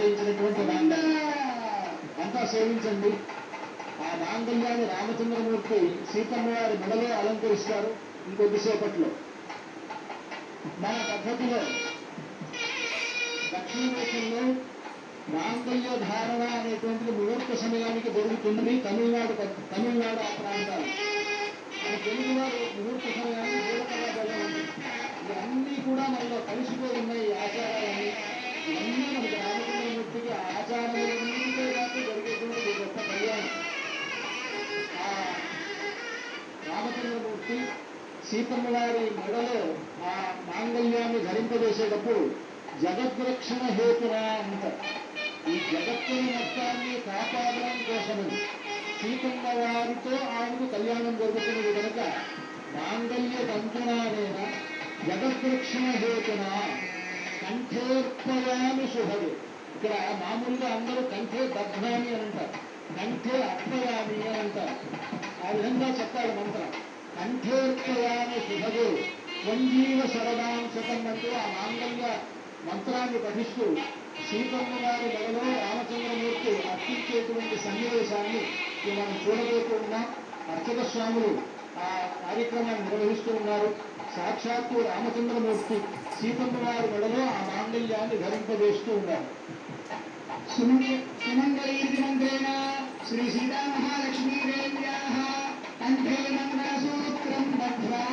నిశ్చయించినటువంటి అంతా సేవించండి. ఆ మాంగళ్యాన్ని రామచంద్రమూర్తి సీతమ్మ వారి మెడలో అలంకరిస్తారు ఇంకొద్దిసేపట్లో. మన పద్ధతిలో దక్షిణ దేశంలో మాంగళ్య ధారణ అనేటువంటిది ముహూర్త సమయానికి జరుగుతుంది. తమిళనాడు ఆ ప్రాంతాలు. మన తెలుగు వారు ముహూర్త సమయాన్ని జీలకర్ర ఉంది. ఇవన్నీ కూడా మనలో కలిసిపోయి ఉన్నాయి. ఆచారాలన్నీ ఇవన్నీ మనకి రామచంద్రమూర్తికి ఆచారాలన్నింటితో పాటు జరిగేటువంటి గొప్ప కళ్యాణం. ఆ రామచంద్రమూర్తి సీతమ్మ వారి మెడలో ఆ మాంగళ్యాన్ని ధరింపజేసేటప్పుడు జగద్రక్షణ హేతున అంటారు. ఈ జగత్తుని మొత్తాన్ని కాపాడడం కోసమని సీతమ్మ వారితో ఆమెకు కళ్యాణం జరుగుతున్నది కనుక మాంగళ్య తంతునానేన జగద్రక్షణ హేతున కంఠేర్పయామి శుభది. ఇక్కడ మామూలుగా అందరూ కంఠే దగ్ధామి అని అంటారు, కంఠే అర్పయామి అని అంటారు. ఆ విధంగా చెప్పాలి మంత్రం. కంఠేర్పయామి శుభదే సంజీవ శరదాంశతం అంటూ ఆ మాంగళ్య మంత్రాన్ని పఠిస్తూ సీతమ్మ వారి మెడలో రామచంద్రమూర్తి అర్పించేటువంటి సన్నివేశాన్ని మనం చూడబోతూ ఉన్నాం. అర్చక స్వాములు ఆ కార్యక్రమాన్ని నిర్వహిస్తూ ఉన్నారు. సాక్షాత్తు రామచంద్రమూర్తి సీతమ్మ వారి మెడలో ఆ మాంగళ్యాన్ని ధరింపజేస్తూ ఉన్నారు. సుమంగళీర్తి మంత్రేణ శ్రీ సీతామహాలక్ష్మీదేవ్యాః కంఠే మంగళసూత్రం బధ్వా